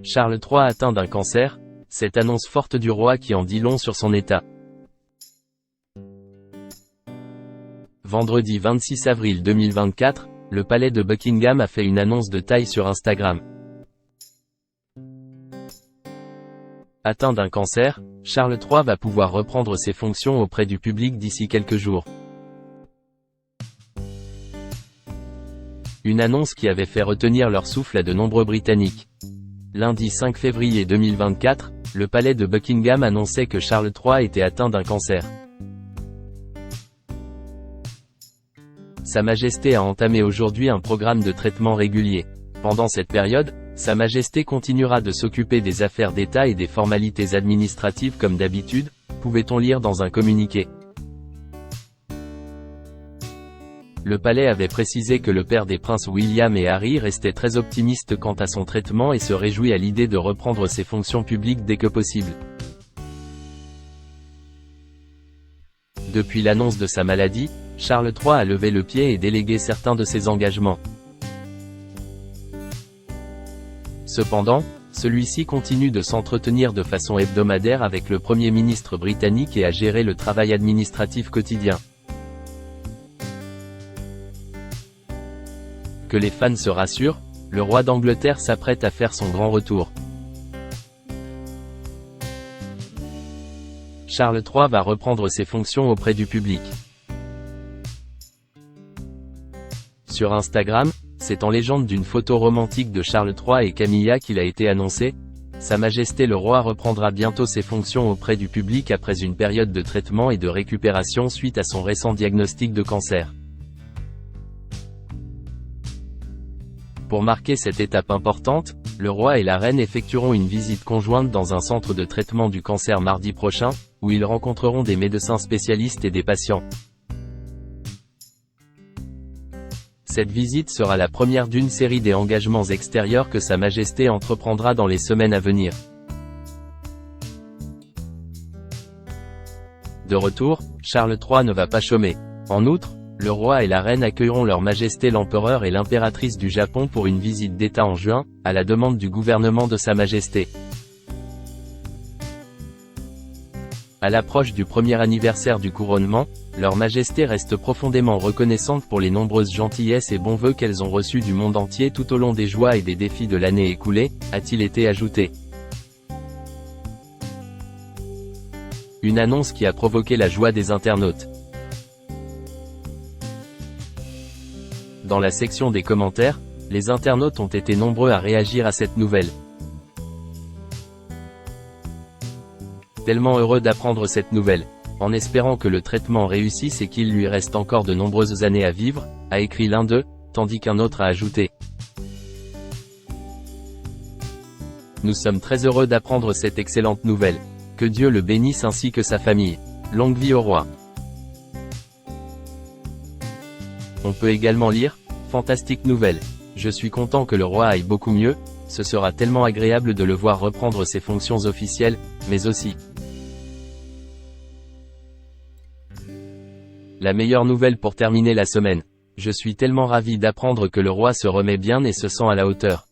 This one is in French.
Charles III atteint d'un cancer, cette annonce forte du roi qui en dit long sur son état. Vendredi 26 avril 2024, le palais de Buckingham a fait une annonce de taille sur Instagram. Atteint d'un cancer, Charles III va pouvoir reprendre ses fonctions auprès du public d'ici quelques jours. Une annonce qui avait fait retenir leur souffle à de nombreux Britanniques. Lundi 5 février 2024, le palais de Buckingham annonçait que Charles III était atteint d'un cancer. Sa Majesté a entamé aujourd'hui un programme de traitement régulier. Pendant cette période, Sa Majesté continuera de s'occuper des affaires d'État et des formalités administratives comme d'habitude, pouvait-on lire dans un communiqué. Le palais avait précisé que le père des princes William et Harry restait très optimiste quant à son traitement et se réjouit à l'idée de reprendre ses fonctions publiques dès que possible. Depuis l'annonce de sa maladie, Charles III a levé le pied et délégué certains de ses engagements. Cependant, celui-ci continue de s'entretenir de façon hebdomadaire avec le Premier ministre britannique et à gérer le travail administratif quotidien. Que les fans se rassurent, le roi d'Angleterre s'apprête à faire son grand retour. Charles III va reprendre ses fonctions auprès du public. Sur Instagram, c'est en légende d'une photo romantique de Charles III et Camilla qu'il a été annoncé « Sa Majesté le roi reprendra bientôt ses fonctions auprès du public après une période de traitement et de récupération suite à son récent diagnostic de cancer ». Pour marquer cette étape importante, le roi et la reine effectueront une visite conjointe dans un centre de traitement du cancer mardi prochain, où ils rencontreront des médecins spécialistes et des patients. Cette visite sera la première d'une série des engagements extérieurs que Sa Majesté entreprendra dans les semaines à venir. De retour, Charles III ne va pas chômer. En outre, le roi et la reine accueilleront leur Majesté l'empereur et l'impératrice du Japon pour une visite d'État en juin, à la demande du gouvernement de Sa Majesté. À l'approche du premier anniversaire du couronnement, leur Majesté reste profondément reconnaissante pour les nombreuses gentillesses et bons vœux qu'elles ont reçus du monde entier tout au long des joies et des défis de l'année écoulée, a-t-il été ajouté. Une annonce qui a provoqué la joie des internautes. Dans la section des commentaires, les internautes ont été nombreux à réagir à cette nouvelle. Tellement heureux d'apprendre cette nouvelle, en espérant que le traitement réussisse et qu'il lui reste encore de nombreuses années à vivre, a écrit l'un d'eux, tandis qu'un autre a ajouté. Nous sommes très heureux d'apprendre cette excellente nouvelle. Que Dieu le bénisse ainsi que sa famille. Longue vie au roi. On peut également lire « Fantastique nouvelle. Je suis content que le roi aille beaucoup mieux, ce sera tellement agréable de le voir reprendre ses fonctions officielles, mais aussi. La meilleure nouvelle pour terminer la semaine. Je suis tellement ravi d'apprendre que le roi se remet bien et se sent à la hauteur.